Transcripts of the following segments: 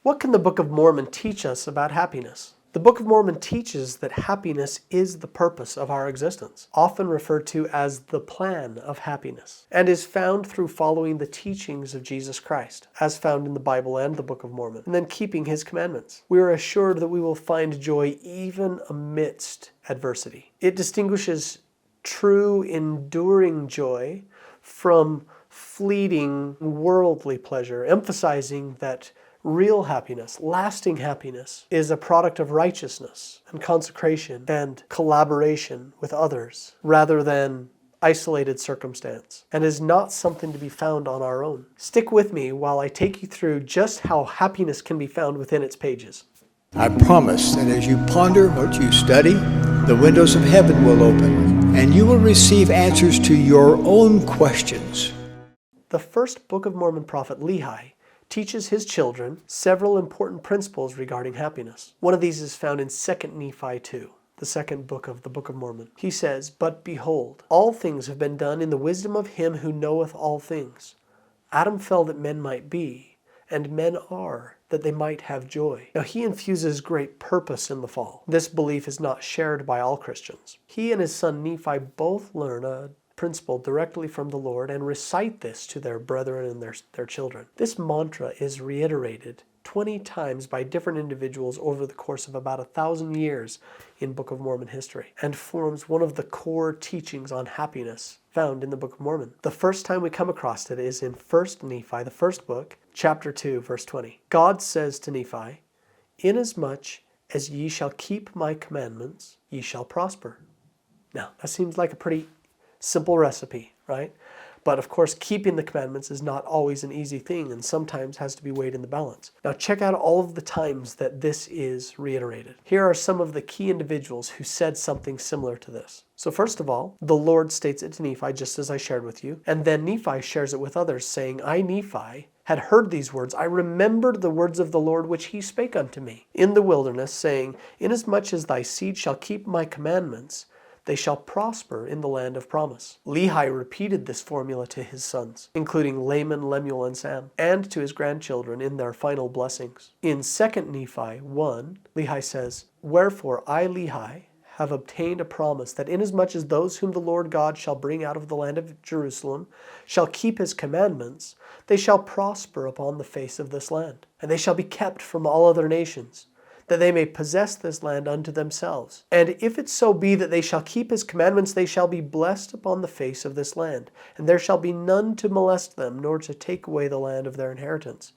What can the Book of Mormon teach us about happiness? The Book of Mormon teaches that happiness is the purpose of our existence, often referred to as the plan of happiness, and is found through following the teachings of Jesus Christ, as found in the Bible and the Book of Mormon, and then keeping His commandments. We are assured that we will find joy even amidst adversity. It distinguishes true, enduring joy from fleeting, worldly pleasure, emphasizing that real happiness, lasting happiness, is a product of righteousness and consecration and collaboration with others rather than isolated circumstance, and is not something to be found on our own. Stick with me while I take you through just how happiness can be found within its pages. I promise that as you ponder what you study, the windows of heaven will open, and you will receive answers to your own questions. The first Book of Mormon prophet Lehi teaches his children several important principles regarding happiness. One of these is found in 2 Nephi 2, the second book of the Book of Mormon. He says, "But behold, all things have been done in the wisdom of him who knoweth all things. Adam fell that men might be, and men are, that they might have joy." Now he infuses great purpose in the fall. This belief is not shared by all Christians. He and his son Nephi both learn a principle directly from the Lord and recite this to their brethren and their children. This mantra is reiterated 20 times by different individuals over the course of about 1,000 years in Book of Mormon history, and forms one of the core teachings on happiness found in the Book of Mormon. The first time we come across it is in 1 Nephi, the first book, chapter 2, verse 20. God says to Nephi, "Inasmuch as ye shall keep my commandments, ye shall prosper." Now, that seems like a pretty simple recipe, right? But of course, keeping the commandments is not always an easy thing and sometimes has to be weighed in the balance. Now check out all of the times that this is reiterated. Here are some of the key individuals who said something similar to this. So first of all, the Lord states it to Nephi, just as I shared with you. And then Nephi shares it with others, saying, "I, Nephi, had heard these words. I remembered the words of the Lord which he spake unto me in the wilderness, saying, Inasmuch as thy seed shall keep my commandments, they shall prosper in the land of promise." Lehi repeated this formula to his sons, including Laman, Lemuel, and Sam, and to his grandchildren in their final blessings. In 2 Nephi 1, Lehi says, "Wherefore I, Lehi, have obtained a promise that inasmuch as those whom the Lord God shall bring out of the land of Jerusalem shall keep his commandments, they shall prosper upon the face of this land, and they shall be kept from all other nations, that they may possess this land unto themselves. And if it so be that they shall keep his commandments, they shall be blessed upon the face of this land, and there shall be none to molest them, nor to take away the land of their inheritance,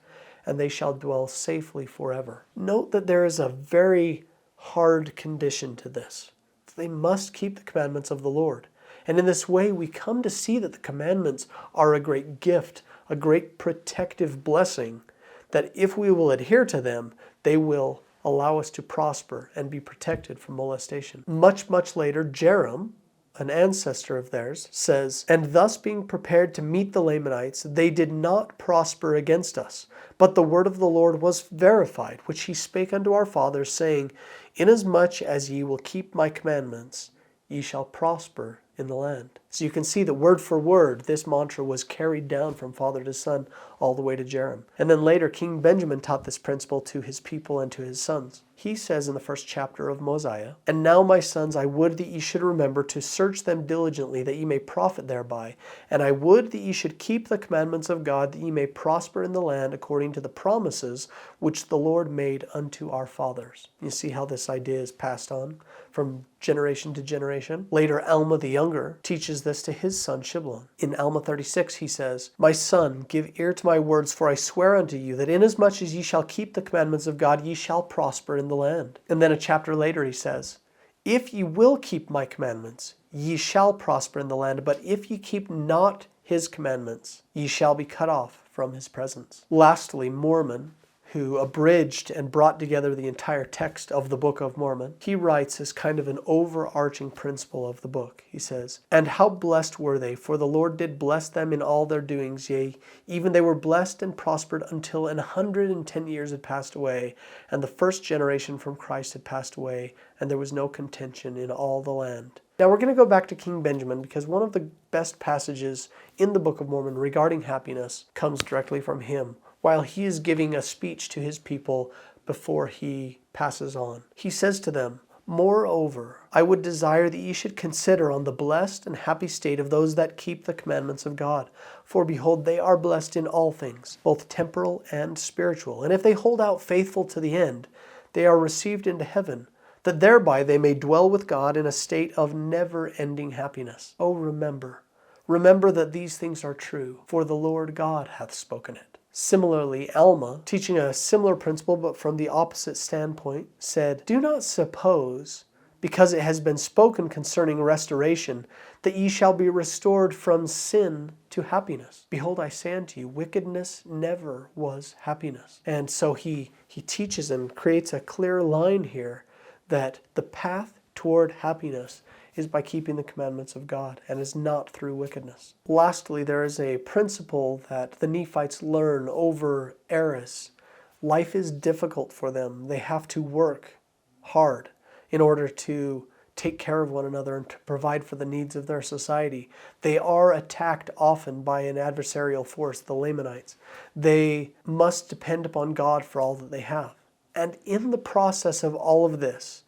and they shall dwell safely forever." Note that there is a very hard condition to this. They must keep the commandments of the Lord. And in this way, we come to see that the commandments are a great gift, a great protective blessing, that if we will adhere to them, they will allow us to prosper and be protected from molestation. Much, much later, Jerem, an ancestor of theirs, says, "And thus being prepared to meet the Lamanites, they did not prosper against us. But the word of the Lord was verified, which he spake unto our fathers, saying, Inasmuch as ye will keep my commandments, ye shall prosper in the land." So you can see that word for word, this mantra was carried down from father to son all the way to Jerem. And then later, King Benjamin taught this principle to his people and to his sons. He says in the first chapter of Mosiah, "And now, my sons, I would that ye should remember to search them diligently, that ye may profit thereby. And I would that ye should keep the commandments of God, that ye may prosper in the land according to the promises which the Lord made unto our fathers." You see how this idea is passed on from generation to generation? Later, Alma the Younger teaches this to his son Shiblon. In Alma 36, he says, "My son, give ear to my words, for I swear unto you that inasmuch as ye shall keep the commandments of God, ye shall prosper in the land." And then a chapter later he says, "If ye will keep my commandments, ye shall prosper in the land, but if ye keep not his commandments, ye shall be cut off from his presence." Lastly, Mormon, who abridged and brought together the entire text of the Book of Mormon, he writes as kind of an overarching principle of the book. He says, "And how blessed were they, for the Lord did bless them in all their doings, yea, even they were blessed and prospered until 110 years had passed away, and the first generation from Christ had passed away, and there was no contention in all the land." Now we're going to go back to King Benjamin, because one of the best passages in the Book of Mormon regarding happiness comes directly from him, while he is giving a speech to his people before he passes on. He says to them, "Moreover, I would desire that ye should consider on the blessed and happy state of those that keep the commandments of God. For behold, they are blessed in all things, both temporal and spiritual. And if they hold out faithful to the end, they are received into heaven, that thereby they may dwell with God in a state of never-ending happiness." Oh, remember that these things are true, for the Lord God hath spoken it. Similarly, Alma, teaching a similar principle but from the opposite standpoint, said, "Do not suppose, because it has been spoken concerning restoration, that ye shall be restored from sin to happiness. Behold, I say unto you, wickedness never was happiness." And so he teaches and creates a clear line here that the path toward happiness is by keeping the commandments of God and is not through wickedness. Lastly, there is a principle that the Nephites learn over eras. Life is difficult for them. They have to work hard in order to take care of one another and to provide for the needs of their society. They are attacked often by an adversarial force, the Lamanites. They must depend upon God for all that they have. And in the process of all of this,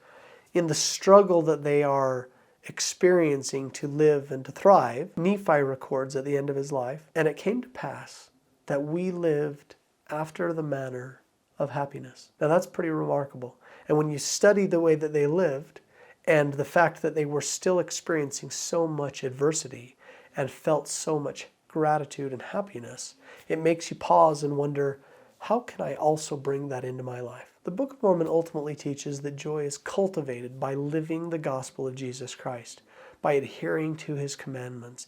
in the struggle that they are experiencing to live and to thrive, Nephi records at the end of his life, "And it came to pass that we lived after the manner of happiness." Now that's pretty remarkable. And when you study the way that they lived and the fact that they were still experiencing so much adversity and felt so much gratitude and happiness, it makes you pause and wonder, how can I also bring that into my life? The Book of Mormon ultimately teaches that joy is cultivated by living the gospel of Jesus Christ, by adhering to his commandments,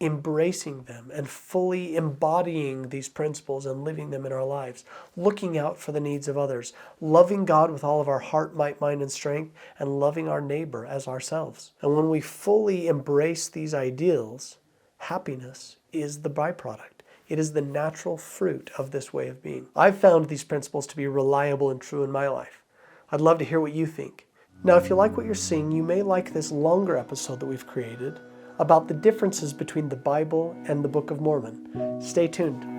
embracing them, and fully embodying these principles and living them in our lives, looking out for the needs of others, loving God with all of our heart, might, mind, and strength, and loving our neighbor as ourselves. And when we fully embrace these ideals, happiness is the byproduct. It is the natural fruit of this way of being. I've found these principles to be reliable and true in my life. I'd love to hear what you think. Now, if you like what you're seeing, you may like this longer episode that we've created about the differences between the Bible and the Book of Mormon. Stay tuned.